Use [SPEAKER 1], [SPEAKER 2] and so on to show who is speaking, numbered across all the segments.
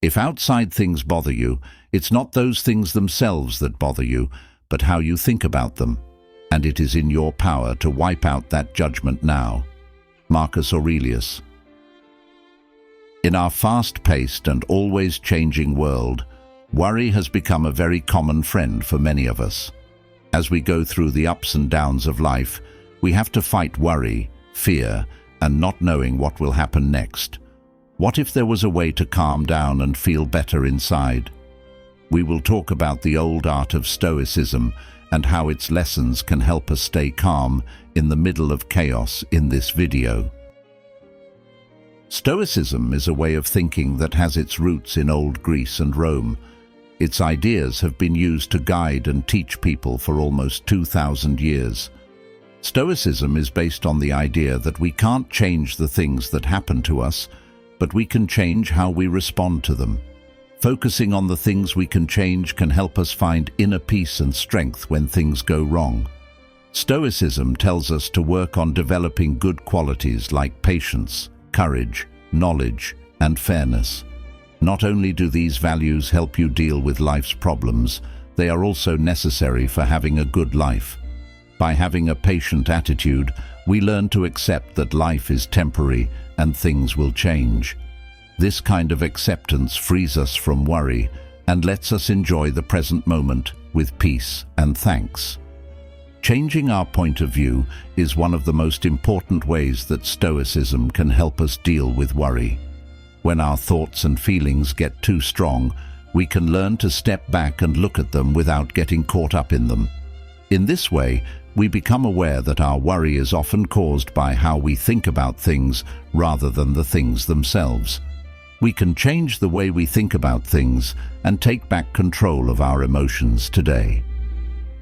[SPEAKER 1] If outside things bother you, it's not those things themselves that bother you, but how you think about them. And it is in your power to wipe out that judgment now. Marcus Aurelius. In our fast-paced and always changing world, worry has become a very common friend for many of us. As we go through the ups and downs of life, we have to fight worry, fear, and not knowing what will happen next. What if there was a way to calm down and feel better inside? We will talk about the old art of Stoicism and how its lessons can help us stay calm in the middle of chaos in this video. Stoicism is a way of thinking that has its roots in old Greece and Rome. Its ideas have been used to guide and teach people for almost 2,000 years. Stoicism is based on the idea that we can't change the things that happen to us, but we can change how we respond to them. Focusing on the things we can change can help us find inner peace and strength when things go wrong. Stoicism tells us to work on developing good qualities like patience, courage, knowledge, and fairness. Not only do these values help you deal with life's problems, they are also necessary for having a good life. By having a patient attitude, we learn to accept that life is temporary and things will change. This kind of acceptance frees us from worry and lets us enjoy the present moment with peace and thanks. Changing our point of view is one of the most important ways that Stoicism can help us deal with worry. When our thoughts and feelings get too strong, we can learn to step back and look at them without getting caught up in them. In this way, we become aware that our worry is often caused by how we think about things rather than the things themselves. We can change the way we think about things and take back control of our emotions today.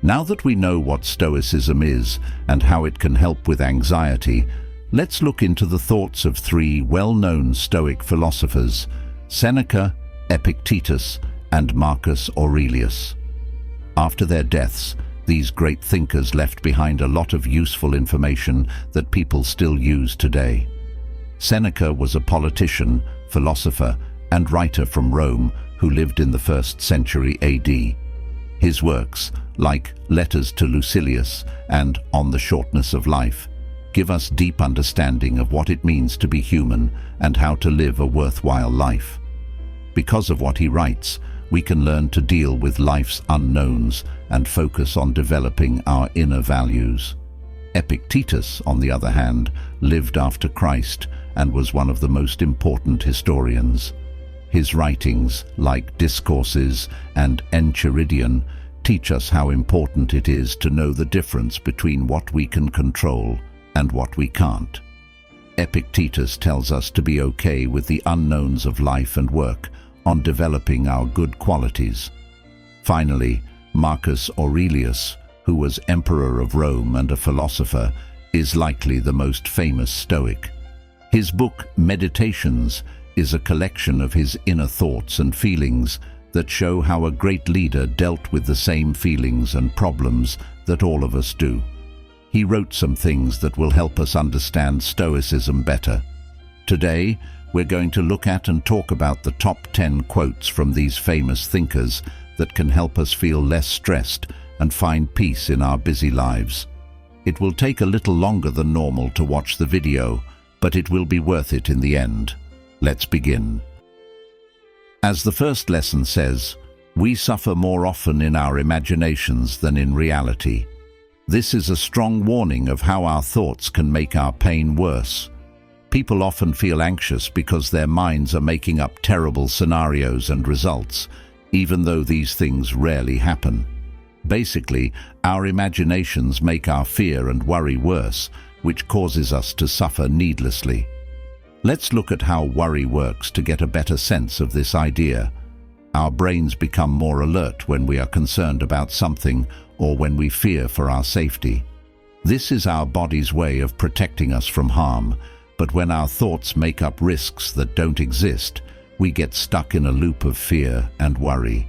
[SPEAKER 1] Now that we know what Stoicism is and how it can help with anxiety, let's look into the thoughts of three well-known Stoic philosophers, Seneca, Epictetus, and Marcus Aurelius. After their deaths, these great thinkers left behind a lot of useful information that people still use today. Seneca was a politician, philosopher, and writer from Rome who lived in the 1st century AD. His works, like Letters to Lucilius and On the Shortness of Life, give us deep understanding of what it means to be human and how to live a worthwhile life. Because of what he writes, we can learn to deal with life's unknowns and focus on developing our inner values. Epictetus, on the other hand, lived after Christ and was one of the most important historians. His writings, like Discourses and Enchiridion, teach us how important it is to know the difference between what we can control and what we can't. Epictetus tells us to be okay with the unknowns of life and work on developing our good qualities. Finally, Marcus Aurelius, who was emperor of Rome and a philosopher, is likely the most famous Stoic. His book, Meditations, is a collection of his inner thoughts and feelings that show how a great leader dealt with the same feelings and problems that all of us do. He wrote some things that will help us understand Stoicism better. Today, we're going to look at and talk about the top 10 quotes from these famous thinkers that can help us feel less stressed and find peace in our busy lives. It will take a little longer than normal to watch the video, but it will be worth it in the end. Let's begin. As the first lesson says, we suffer more often in our imaginations than in reality. This is a strong warning of how our thoughts can make our pain worse. People often feel anxious because their minds are making up terrible scenarios and results, even though these things rarely happen. Basically, our imaginations make our fear and worry worse, which causes us to suffer needlessly. Let's look at how worry works to get a better sense of this idea. Our brains become more alert when we are concerned about something or when we fear for our safety. This is our body's way of protecting us from harm, but when our thoughts make up risks that don't exist, we get stuck in a loop of fear and worry.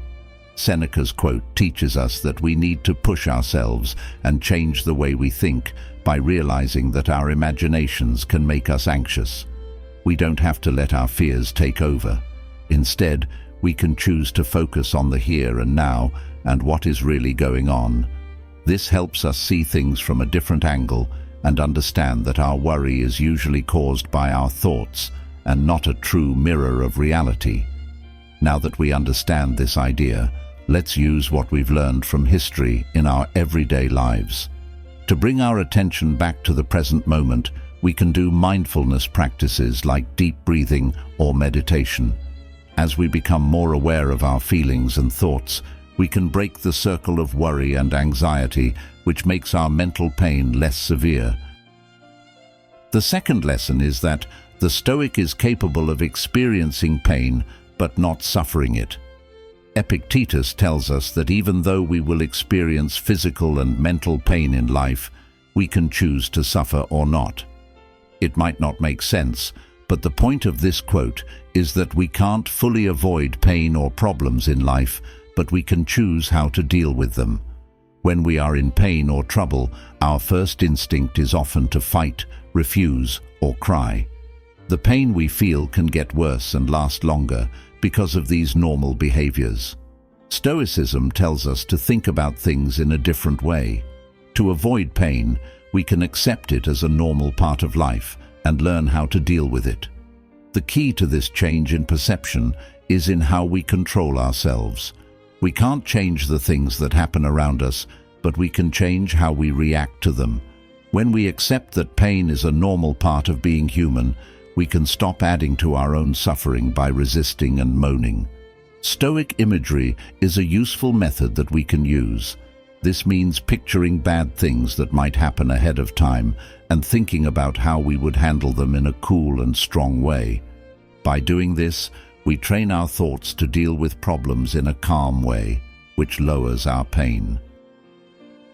[SPEAKER 1] Seneca's quote teaches us that we need to push ourselves and change the way we think by realizing that our imaginations can make us anxious. We don't have to let our fears take over. Instead, we can choose to focus on the here and now and what is really going on. This helps us see things from a different angle and understand that our worry is usually caused by our thoughts and not a true mirror of reality. Now that we understand this idea, let's use what we've learned from history in our everyday lives. To bring our attention back to the present moment, we can do mindfulness practices like deep breathing or meditation. As we become more aware of our feelings and thoughts, we can break the circle of worry and anxiety, which makes our mental pain less severe. The second lesson is that the Stoic is capable of experiencing pain, but not suffering it. Epictetus tells us that even though we will experience physical and mental pain in life, we can choose to suffer or not. It might not make sense, but the point of this quote is that we can't fully avoid pain or problems in life, but we can choose how to deal with them. When we are in pain or trouble, our first instinct is often to fight, refuse, or cry. The pain we feel can get worse and last longer because of these normal behaviors. Stoicism tells us to think about things in a different way. To avoid pain, we can accept it as a normal part of life and learn how to deal with it. The key to this change in perception is in how we control ourselves. We can't change the things that happen around us, but we can change how we react to them. When we accept that pain is a normal part of being human, we can stop adding to our own suffering by resisting and moaning. Stoic imagery is a useful method that we can use. This means picturing bad things that might happen ahead of time and thinking about how we would handle them in a cool and strong way. By doing this, we train our thoughts to deal with problems in a calm way, which lowers our pain.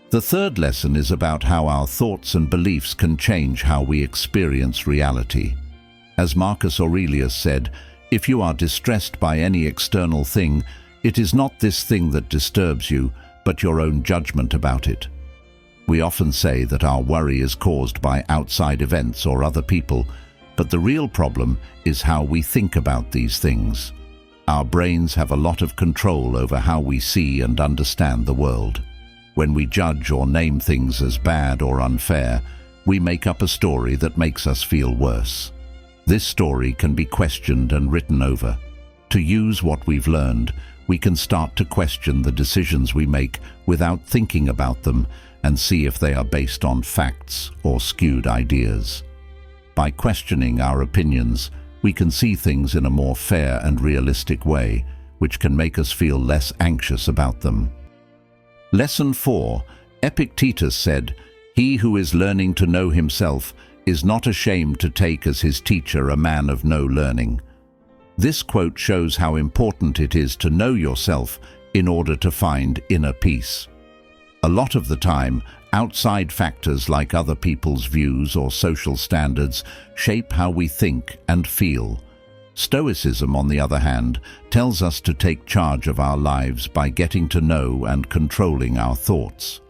[SPEAKER 1] The third lesson is about how our thoughts and beliefs can change how we experience reality. As Marcus Aurelius said, if you are distressed by any external thing, it is not this thing that disturbs you, but your own judgment about it. We often say that our worry is caused by outside events or other people, but the real problem is how we think about these things. Our brains have a lot of control over how we see and understand the world. When we judge or name things as bad or unfair, we make up a story that makes us feel worse. This story can be questioned and written over. To use what we've learned, we can start to question the decisions we make without thinking about them and see if they are based on facts or skewed ideas. By questioning our opinions, we can see things in a more fair and realistic way, which can make us feel less anxious about them. Lesson 4. Epictetus said, "He who is learning to know himself is not ashamed to take as his teacher a man of no learning." This quote shows how important it is to know yourself in order to find inner peace. A lot of the time, outside factors like other people's views or social standards shape how we think and feel. Stoicism, on the other hand, tells us to take charge of our lives by getting to know and controlling our thoughts.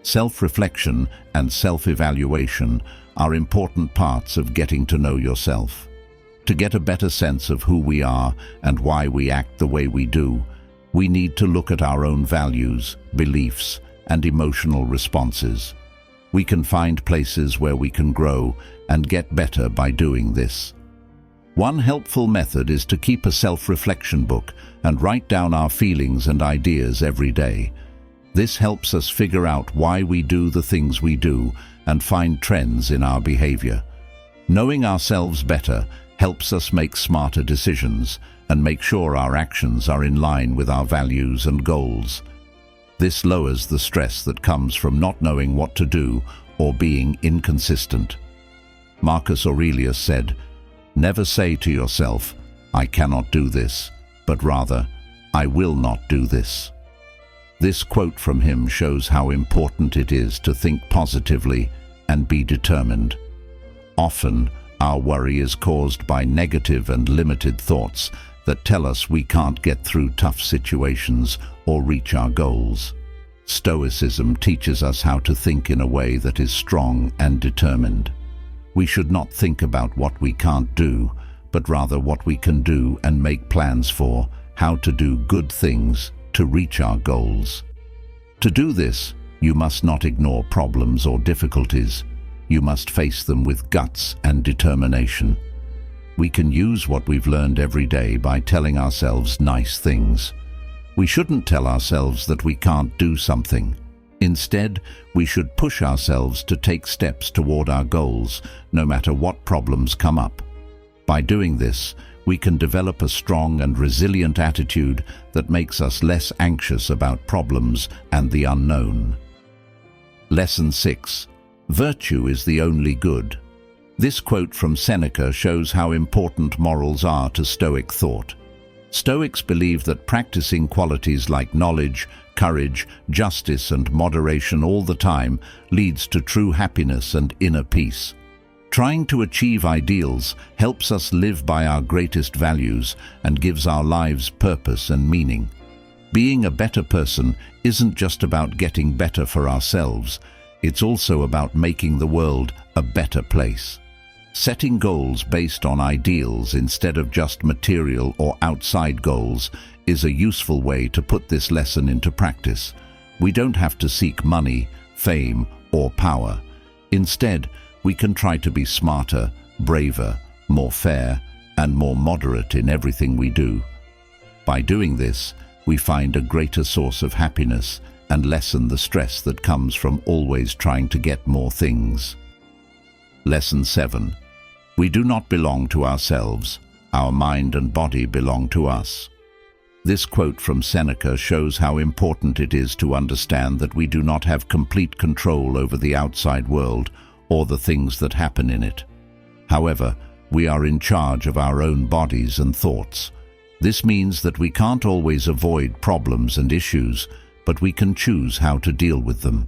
[SPEAKER 1] Self-reflection and self-evaluation are important parts of getting to know yourself. To get a better sense of who we are and why we act the way we do, we need to look at our own values, beliefs, and emotional responses. We can find places where we can grow and get better by doing this. One helpful method is to keep a self-reflection book and write down our feelings and ideas every day. This helps us figure out why we do the things we do and find trends in our behavior. Knowing ourselves better helps us make smarter decisions and make sure our actions are in line with our values and goals. This lowers the stress that comes from not knowing what to do or being inconsistent. Marcus Aurelius said, "Never say to yourself, 'I cannot do this,' but rather, 'I will not do this.'" This quote from him shows how important it is to think positively and be determined. Often, our worry is caused by negative and limited thoughts that tell us we can't get through tough situations or reach our goals. Stoicism teaches us how to think in a way that is strong and determined. We should not think about what we can't do, but rather what we can do and make plans for, how to do good things to reach our goals. To do this, you must not ignore problems or difficulties. You must face them with guts and determination. We can use what we've learned every day by telling ourselves nice things. We shouldn't tell ourselves that we can't do something. Instead, we should push ourselves to take steps toward our goals, no matter what problems come up. By doing this, we can develop a strong and resilient attitude that makes us less anxious about problems and the unknown. Lesson 6. Virtue is the only good. This quote from Seneca shows how important morals are to Stoic thought. Stoics believe that practicing qualities like knowledge, courage, justice, and moderation all the time leads to true happiness and inner peace. Trying to achieve ideals helps us live by our greatest values and gives our lives purpose and meaning. Being a better person isn't just about getting better for ourselves, it's also about making the world a better place. Setting goals based on ideals instead of just material or outside goals is a useful way to put this lesson into practice. We don't have to seek money, fame, or power. Instead, we can try to be smarter, braver, more fair, and more moderate in everything we do. By doing this, we find a greater source of happiness and lessen the stress that comes from always trying to get more things. Lesson 7. We do not belong to ourselves. Our mind and body belong to us. This quote from Seneca shows how important it is to understand that we do not have complete control over the outside world or the things that happen in it. However, we are in charge of our own bodies and thoughts. This means that we can't always avoid problems and issues, but we can choose how to deal with them.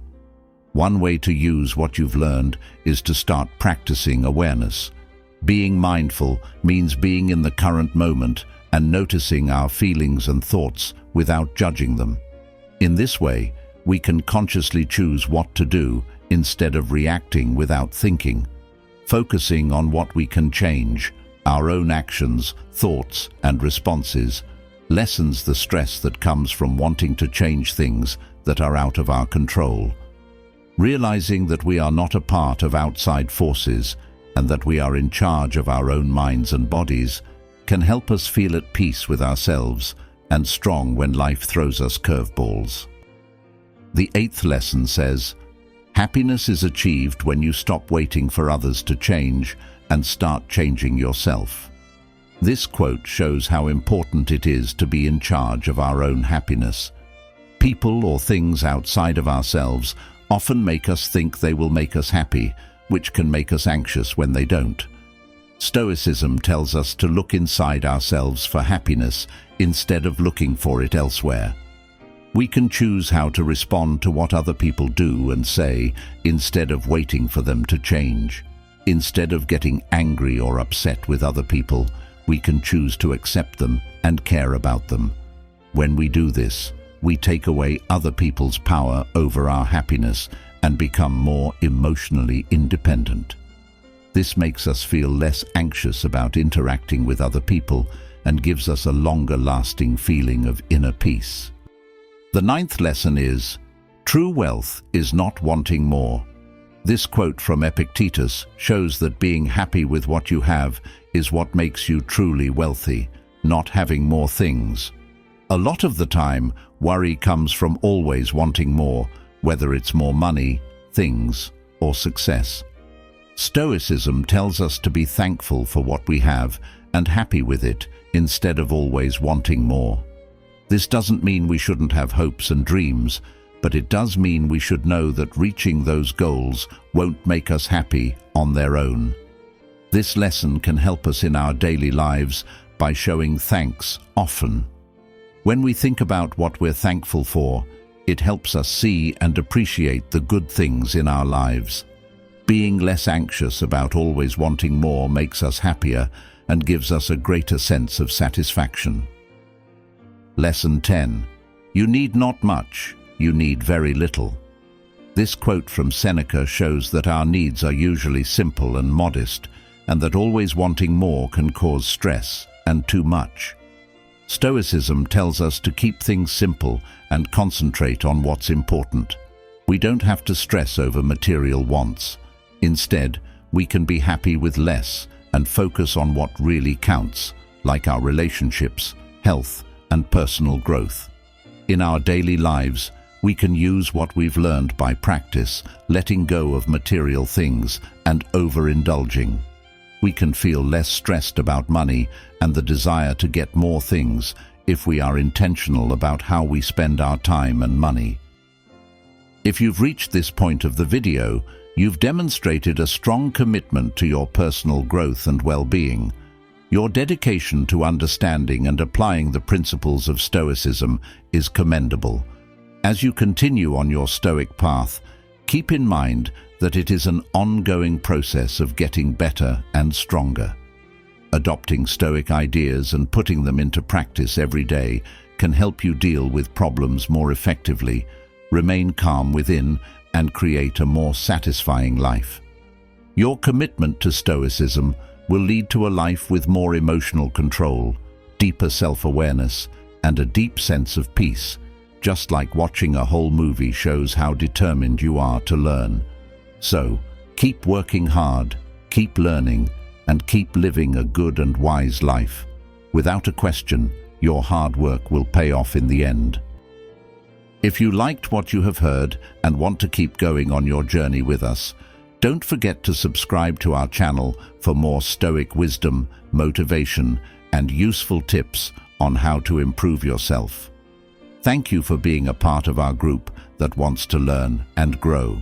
[SPEAKER 1] One way to use what you've learned is to start practicing awareness. Being mindful means being in the current moment and noticing our feelings and thoughts without judging them. In this way, we can consciously choose what to do instead of reacting without thinking. Focusing on what we can change, our own actions, thoughts, and responses, lessens the stress that comes from wanting to change things that are out of our control. Realizing that we are not a part of outside forces and that we are in charge of our own minds and bodies can help us feel at peace with ourselves and strong when life throws us curveballs. The 8th lesson says, happiness is achieved when you stop waiting for others to change and start changing yourself. This quote shows how important it is to be in charge of our own happiness. People or things outside of ourselves often make us think they will make us happy, which can make us anxious when they don't. Stoicism tells us to look inside ourselves for happiness instead of looking for it elsewhere. We can choose how to respond to what other people do and say instead of waiting for them to change. Instead of getting angry or upset with other people, we can choose to accept them and care about them. When we do this, we take away other people's power over our happiness and become more emotionally independent. This makes us feel less anxious about interacting with other people and gives us a longer-lasting feeling of inner peace. The 9th lesson is, true wealth is not wanting more. This quote from Epictetus shows that being happy with what you have is what makes you truly wealthy, not having more things. A lot of the time, worry comes from always wanting more, whether it's more money, things, or success. Stoicism tells us to be thankful for what we have and happy with it instead of always wanting more. This doesn't mean we shouldn't have hopes and dreams, but it does mean we should know that reaching those goals won't make us happy on their own. This lesson can help us in our daily lives by showing thanks often. When we think about what we're thankful for, it helps us see and appreciate the good things in our lives. Being less anxious about always wanting more makes us happier and gives us a greater sense of satisfaction. Lesson 10. You need not much, you need very little. This quote from Seneca shows that our needs are usually simple and modest, and that always wanting more can cause stress and too much. Stoicism tells us to keep things simple and concentrate on what's important. We don't have to stress over material wants. Instead, we can be happy with less and focus on what really counts, like our relationships, health, and personal growth. In our daily lives, we can use what we've learned by practice, letting go of material things and overindulging. We can feel less stressed about money and the desire to get more things if we are intentional about how we spend our time and money. If you've reached this point of the video, you've demonstrated a strong commitment to your personal growth and well-being. Your dedication to understanding and applying the principles of Stoicism is commendable. As you continue on your Stoic path, keep in mind that it is an ongoing process of getting better and stronger. Adopting Stoic ideas and putting them into practice every day can help you deal with problems more effectively, remain calm within, and create a more satisfying life. Your commitment to Stoicism will lead to a life with more emotional control, deeper self-awareness, and a deep sense of peace, just like watching a whole movie shows how determined you are to learn. So, keep working hard, keep learning, and keep living a good and wise life. Without a question, your hard work will pay off in the end. If you liked what you have heard and want to keep going on your journey with us, don't forget to subscribe to our channel for more Stoic wisdom, motivation, and useful tips on how to improve yourself. Thank you for being a part of our group that wants to learn and grow.